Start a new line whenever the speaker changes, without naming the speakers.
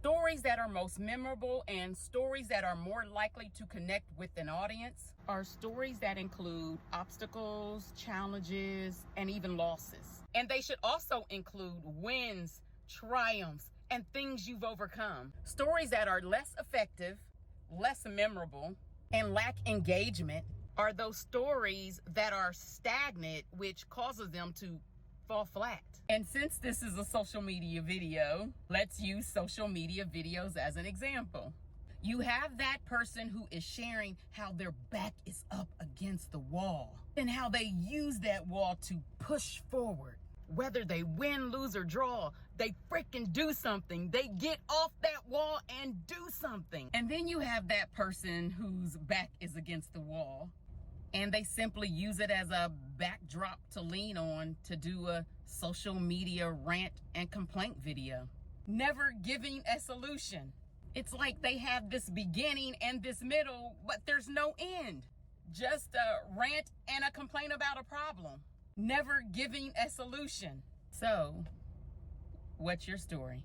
Stories that are most memorable and stories that are more likely to connect with an audience are stories that include obstacles, challenges, and even losses. And they should also include wins, triumphs, and things you've overcome. Stories that are less effective, less memorable, and lack engagement are those stories that are stagnant, which causes them to fall flat. And since this is a social media video, let's use social media videos as an example. You have that person who is sharing how their back is up against the wall and how they use that wall to push forward. Whether they win, lose, or draw, they freaking do something. They get off that wall and do something. And then you have that person whose back is against the wall and they simply use it as a backdrop to lean on to do a social media rant and complaint video, never giving a solution. It's like they have this beginning and this middle, but there's no end. Just a rant and a complaint about a problem, never giving a solution. So, what's your story?